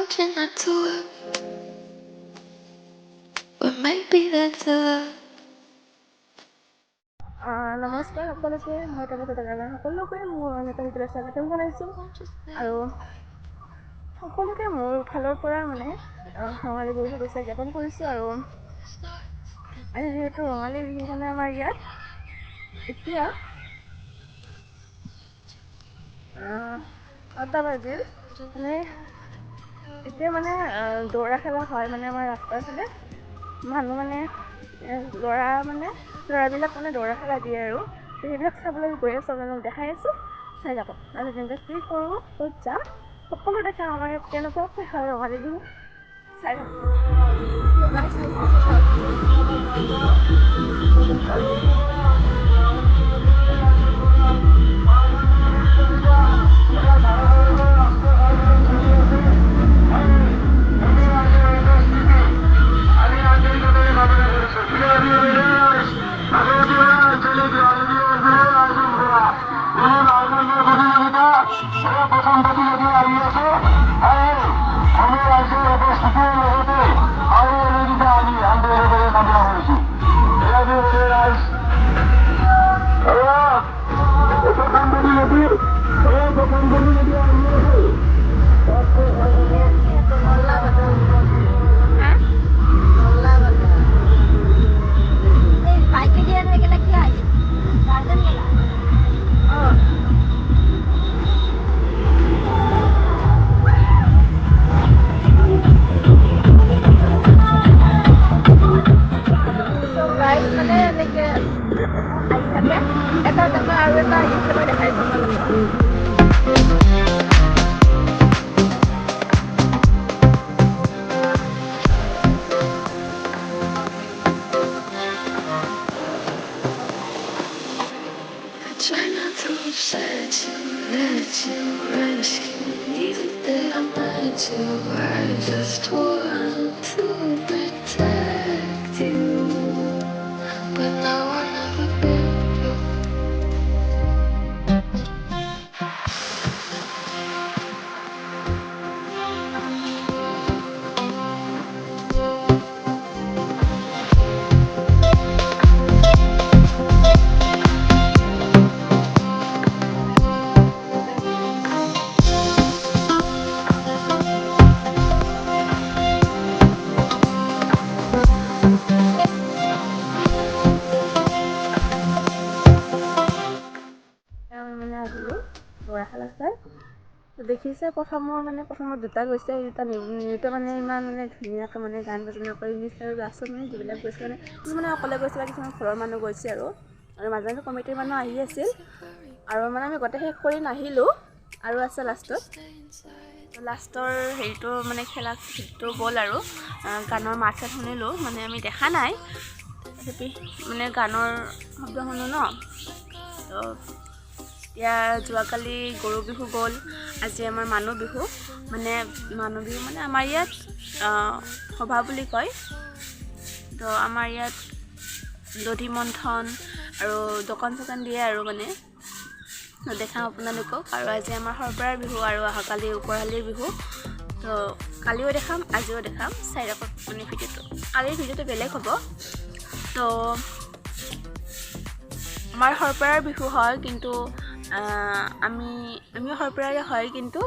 told you not to look, but maybe that's a love. নমস্কাৰ সকলোকে মই সকলোকে মোৰ এটা ভিতৰত স্বাগতম জনাইছোঁ আৰু সকলোকে মোৰ ফালৰ পৰা মানে ৰঙালী বিহু শুভেচ্ছা জ্ঞাপন কৰিছোঁ আৰু আজি যিহেতু ৰঙালী বিহু মানে আমাৰ ইয়াত এতিয়া 8টা বাজিল মানে এতিয়া মানে দৌৰা খেলা হয় মানে আমাৰ ৰাস্তাৰ ফালে মানুহ মানে ল'ৰাবিলাক মানে দৌৰা খেলা দিয়ে আৰু সেইবিলাক চাবলৈ গৈ আছোঁ আপোনালোকক দেখাই আছোঁ চাই যাব আৰু যেনেকৈ কি কৰোঁ ক'ত যাম সকলো দেখাম আমাৰ কেনেকুৱা হয় ৰঙালী বিহু চাই যাব Try not to upset you, let you rescue me that I'm meant to. I just want to protect you, but now I'll never be you. মানে আহিলোঁ দৌৰা খেলা চাই দেখিছে প্ৰথমত দুটা গৈছে দুটা নৃত্য মানে ইমান মানে ধুনীয়াকৈ মানে গান বাজনা কৰি নিছে আৰু লাষ্টত মানে যিবিলাক গৈছে মানে কিছুমানে অকলে গৈছে বা কিছুমান ঘৰৰ মানুহ গৈছে আৰু মাজে মাজে কমিটিৰ মানুহ আহি আছিল আৰু মানে আমি গোটেই শেষ কৰি নাহিলোঁ আৰু আছে লাষ্টৰ হেৰিটো মানে খেলা হেৰিটো গ'ল আৰু গানৰ মাত চাত শুনিলোঁ মানে আমি দেখা নাই তথাপি মানে গানৰ শব্দ শুনো ন তো এতিয়া যোৱাকালি গৰু বিহু গ'ল আজি আমাৰ মানুহ বিহু মানে আমাৰ ইয়াত সভা বুলি কয় তো আমাৰ ইয়াত দধি মন্থন আৰু দোকান চোকান দিয়ে আৰু মানে দেখাম আপোনালোকক আৰু আজি আমাৰ সৰবৰাৰ বিহু আৰু অহাকালি ওপৰহালিৰ বিহু তো কালিও দেখাম আজিও দেখাম চাই ৰাখক মানে ভিডিঅ'টো কালিৰ ভিডিঅ'টো বেলেগ হ'ব তো আমাৰ সৰবৰাৰ বিহু হয় কিন্তু আমিও সৰবৰাৰে হয় কিন্তু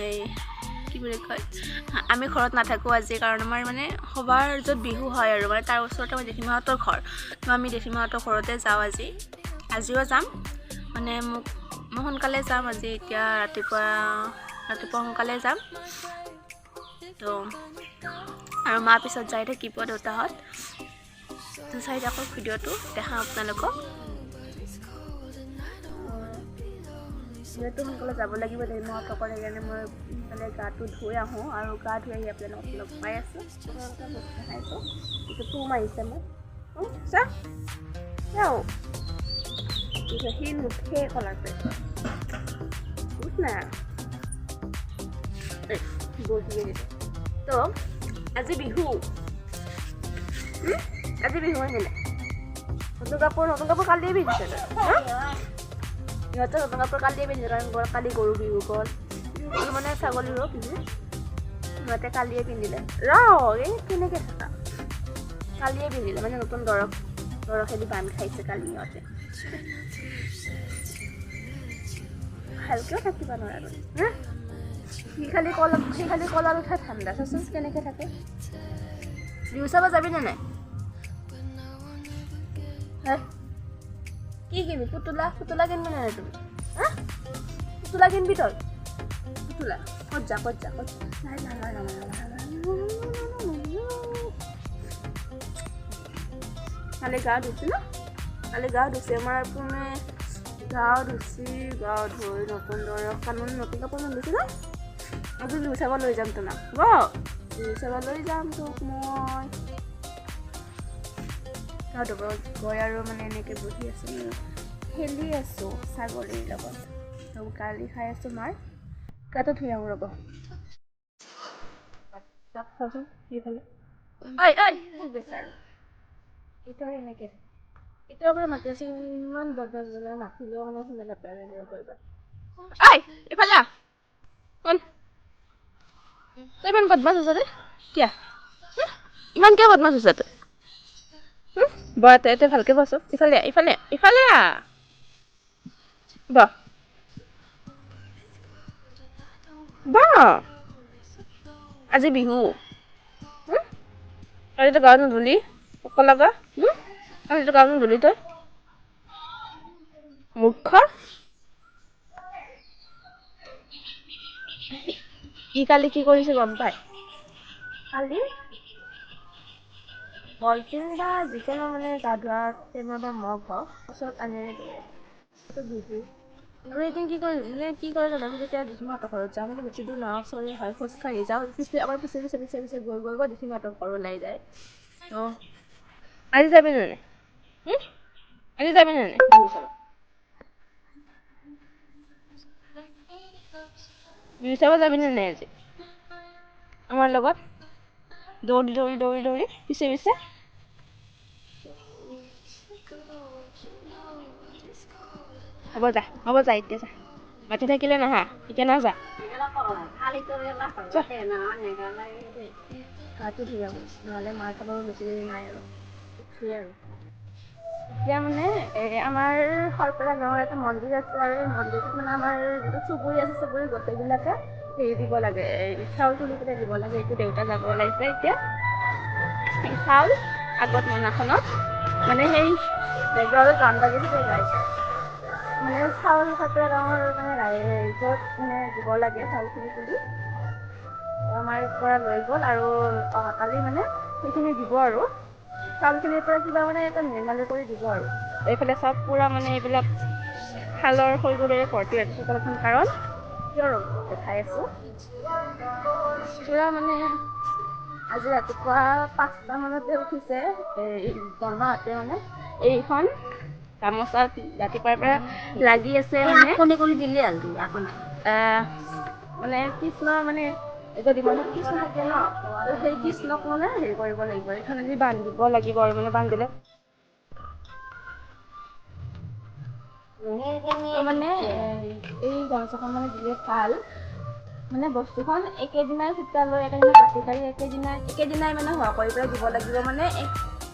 এই কি বুলি কয় আমি ঘৰত নাথাকোঁ আজি কাৰণ আমাৰ মানে সভাৰ য'ত বিহু হয় আৰু মানে তাৰ ওচৰতে আমাৰ জেঠীমাহঁতৰ ঘৰ তো আমি জেঠীমাহঁতৰ ঘৰতে যাওঁ আজিও যাম মানে মই সোনকালে যাম আজি এতিয়া ৰাতিপুৱা সোনকালে যাম তো আৰু মা পিছত যাই থাকিব দেউতাহঁত তো চাই থাকক ভিডিঅ'টো দেখাম আপোনালোকক যিহেতু সোনকালে যাব লাগিব জেঠীমাহঁতৰ সেইকাৰণে মই সোনকালে গাটো ধুই আহোঁ আৰু গা ধুই আহি আপোনালোকক লগ পাই আছোঁ দেখাইছোঁ এইটো তুম আহিছে মই চাওঁ সি নুঠে কলাৰটো উঠ না বহিয়ে দিছে তো আজি বিহু আহিলে নতুন কাপোৰ কালিয়ে পিন্ধিছে ইহঁতে নতুন কাপোৰ কালিয়ে পিন্ধিছে কাৰণ কালি গৰু বিহু গ'ল মানে ছাগলীৰো পিন্ধি সিহঁতে কালিয়ে পিন্ধিলে এই কেনেকৈ থাকা কালিয়ে পিন্ধিলে মানে নতুন দৰৱেদি বান্ধ খাইছে কালি সিহঁতে ভালকৈও থাকিব নোৱাৰো সি খালি কলাত উঠা ঠাণ্ডা চাচোন কেনেকৈ থাকে ভিউ চাব যাবিনে নাই কি কিনিবি পুতলা কিনিবি নাই তুমি পুতলা কিনিবি তই পুতলা ক'ত যা কালি গা ধুইছে ন কালি গা ধুইছে আমাৰ পোনে গা ধুই নতুন দৰৱ কানুন নতুন কাপোৰ পিন্ধিছে ন আজি জুই চাব লৈ যাম তোমাক জুই চাব লৈ যাম তোক মই গা ধুব গৈ আৰু মানে এনেকৈ বহি আছোঁ খেলি আছোঁ ছাগলীৰ লগত তো গালি খাই আছোঁ মাৰ গাটো ধুই আহোঁ ৰ'ব চাচোন সেইফালে এইটোৰ এনেকৈ এতিয়াৰ পৰা মাতি আছে ইমান বদমাছ নাচিলেও মানে শুনে নাপায় কৰিবা এইফালে কোন তই ইমান বদমাছ হৈছ দে কিয় ইমান কিয় বদমাছ হৈছ তই তই ভালকৈ বছ ইফালে আজি বিহু আজি তই গা নুধুলি অকলা গা আজি তই গা নুধুলি তই মূৰ্খ ই কালি কি কৰিছে গম পাই কালি বলচিন বা যিকোনো মানে গা ধোৱা তেনেকুৱা মগ হওক ওচৰত আনিলে বিহু আৰু এদিন কি কৰে জানো যেতিয়া দিঠিমাহঁতৰ ঘৰত যাওঁ মানে বেছি দূৰ নহয় ওচৰে হয় খোজকাঢ়ি যাওঁ আমাৰ পিছে গৈ দিঠিমাহঁতৰ ঘৰ ওলাই যায় তো আজি যাবি নে নাই বিহু চাব যাবিনে নাই আজি আমাৰ লগত দৌৰি পিছে হ'ব যা এতিয়া যা মাতি থাকিলে নাহা এতিয়া নাযা গাটো ধুই আহোঁ নহ'লে মাৰ খাব বেছি দেৰি নাই আৰু এতিয়া মানে আমাৰ সৰপৰা গাঁৱৰ এটা মন্দিৰ আছে আৰু এই মন্দিৰটোত মানে আমাৰ যিটো চুবুৰী আছে চুবুৰী গোটেইবিলাকে হেৰি দিব লাগে চাউল তুলি পেলাই দিব লাগে এইটো দেউতা যাব ওলাইছে এতিয়া চাউল আগত মনাখনত মানে সেই বেগৰ গান বাজি গাইছে মানে চাউল সৰপৰা গাঁৱৰ মানে ৰাইজত মানে দিব লাগে চাউলখিনি তুলি আমাৰ পৰা লৈ গ'ল আৰু অহাকালি মানে সেইখিনি দিব আৰু চাউলখিনিৰ পৰা কিবা মানে এটা নিৰ্মালি কৰি দিব আৰু এইফালে চব পূৰা মানে এইবিলাক শালৰ শৈগলেৰে ভৰ্তি হৈ আছে কাৰণ কিয় দেখাই আছোঁ পূৰা মানে আজি ৰাতিপুৱা 5টা মানতে উঠিছে বৰমাহঁতে মানে এইখন গামোচা ৰাতিপুৱাৰ পৰা লাগি আছে মানে কৰি দিলে মানে কৃষ্ণ মানে যদি মনত কৃষ্ণ থাকে ন সেই কৃষ্ণক মানে হেৰি কৰিব লাগিব এইখনেদি বান্ধিব লাগিব আৰু মানে বান্ধিলে মানে এই গামোচাখন মানে দিলে ভাল মানে বস্তুখন একেদিনাই সূতা লৈ একেদিনাই মানে হোৱা কৰি পেলাই দিব লাগিব মানে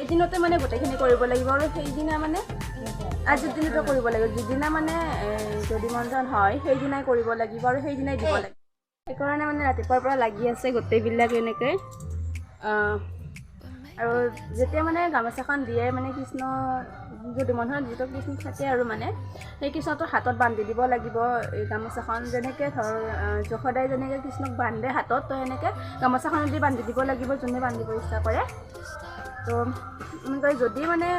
এদিনতে মানে গোটেইখিনি কৰিব লাগিব আৰু সেইদিনা মানে আজিৰ দিনতে কৰিব লাগিব যিদিনা মানে যদি মন্থন হয় সেইদিনাই কৰিব লাগিব আৰু সেইদিনাই দিব লাগিব সেইকাৰণে মানে ৰাতিপুৱাৰ পৰা লাগি আছে গোটেইবিলাক এনেকৈ আৰু যেতিয়া মানে গামোচাখন দিয়ে মানে কৃষ্ণ যদি মন্থনত যিটো কৃষ্ণ থাকে আৰু মানে সেই কৃষ্ণটোৰ হাতত বান্ধি দিব লাগিব এই গামোচাখন যেনেকৈ যশোদাই যেনেকৈ কৃষ্ণক বান্ধে হাতত তো সেনেকৈ গামোচাখনেদি বান্ধি দিব লাগিব যোনে বান্ধিব ইচ্ছা কৰে তো এনেকৈ যদি মানে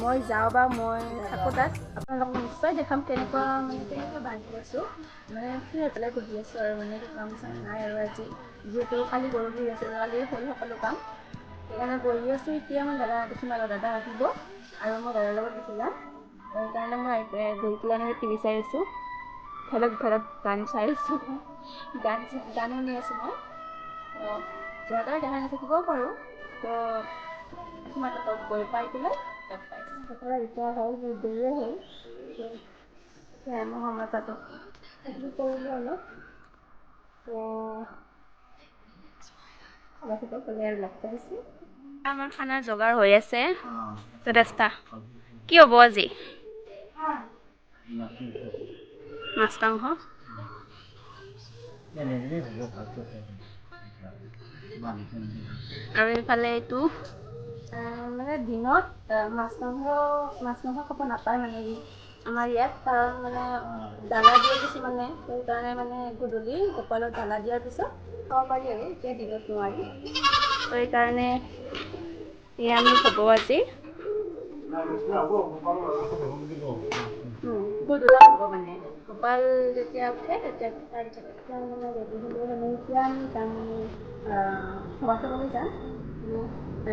মই যাওঁ বা মই থাকোঁ তাত আপোনালোকক নিশ্চয় দেখাম কেনেকৈ বান্ধি আছোঁ মানে ফ্ৰী হৈ পেলাই বহি আছোঁ আৰু মানে গামোচা নাই আৰু আজি যিহেতু কালি গৰু বিহু আছে কালি হ'ল সকলো কাম সেইকাৰণে বহি আছোঁ এতিয়া মই দাদা আহিব আৰু মই দাদাৰ লগত গুচি যাম সেইকাৰণে মই বহি পেলাই এনেকৈ টিভি চাই আছোঁ ঘৰত গান চাই আছোঁ গান শুনি আছোঁ মই সিহঁতৰ দেখা নাথাকিবও পাৰোঁ তো তোমাৰ তাত গৈ পাই পেলাই এতিয়া হ'ল দেৰিয়ে হ'ল মই সময় তাতো কৰিলোঁ অলপ আমাৰ খানাৰ যোগাৰ হৈ আছে ৰাস্তা কি হ'ব আজি মাছ মাংস আৰু এইফালে এইটো মানে দিনত মাছ মাংস খাব নাপায় মানে আমাৰ ইয়াত কাৰণ মানে দানা দিয়ে কিছুমানে সেইকাৰণে মানে গধূলি কপালত দানা দিয়াৰ পিছত খাব পাৰি আৰু এতিয়া দিনত নোৱাৰি সেইকাৰণে নিৰামিষ হ'ব আজি গধূলা হ'ব মানে কপাল যেতিয়া উঠে তেতিয়া তাৰপিছত মানে ৰেডি হ'লে মানে এতিয়া আমি যাম সভা চাবলৈ যাম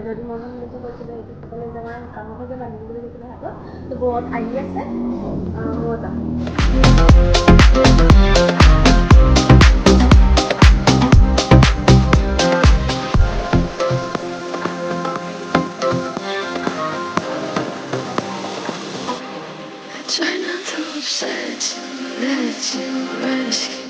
যদি মন গৈছে কৈছিলে এইটো সকলে যাম আৰু কামতে বান্ধিম বুলি কৈছিলে হাতত তো বহুত আহি আছে ময়ো যাম Try not to upset you, let you rescue.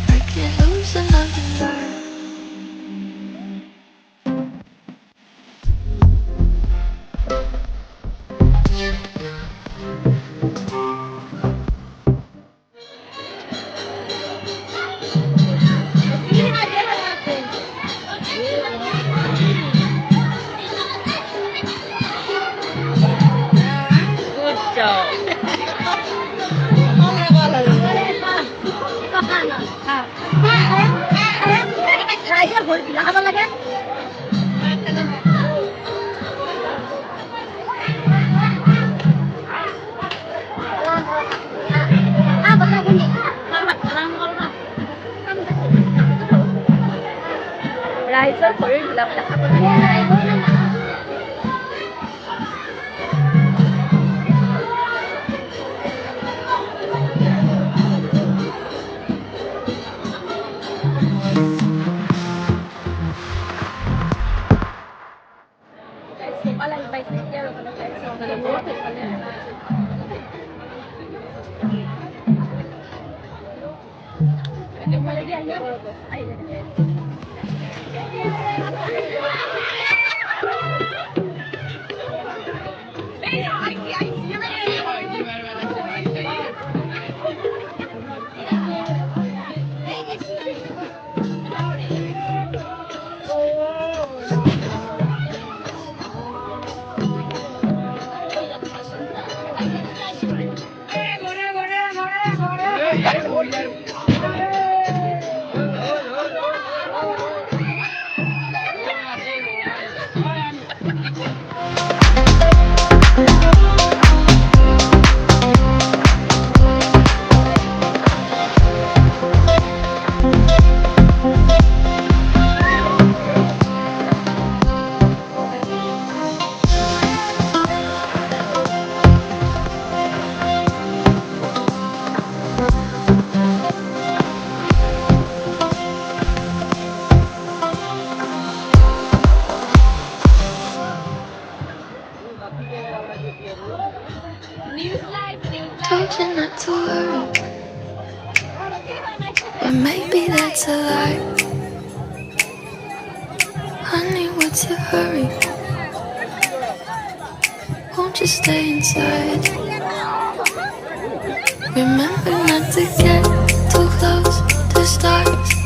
I can't lose another night. Good job. ৰাইজৰ শৰীৰ বিলাক দেখা Told you not to worry, but maybe that's a lie. Honey, what's your hurry? Won't you stay inside? Remember not to get too close to stars.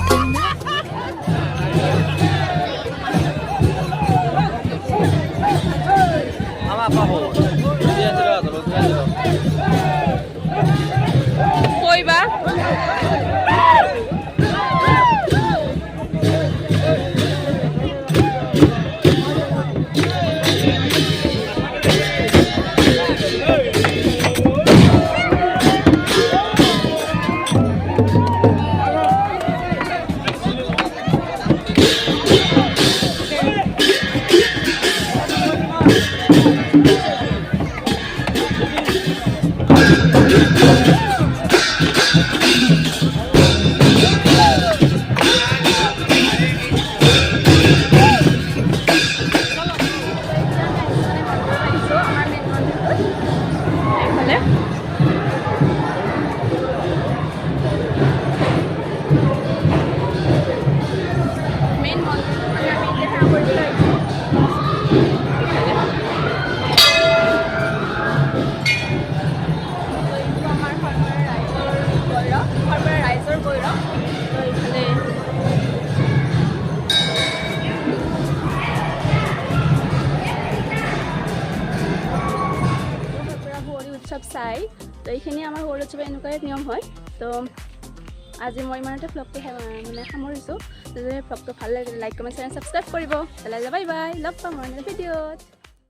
কই বা উৎসৱ চাই তো এইখিনি আমাৰ সৰু উৎসৱ এনেকুৱাই নিয়ম হয় তো আজি মই ইমানতে ভ্লগটো মানে সামৰিছোঁ যদি ভ্লগটো ভাল লাগে লাইক কমেণ্ট চেনেল ছাবস্ক্ৰাইব কৰিব তেতিয়াহ'লে বাই বাই লগ পাম মই ভিডিঅ'ত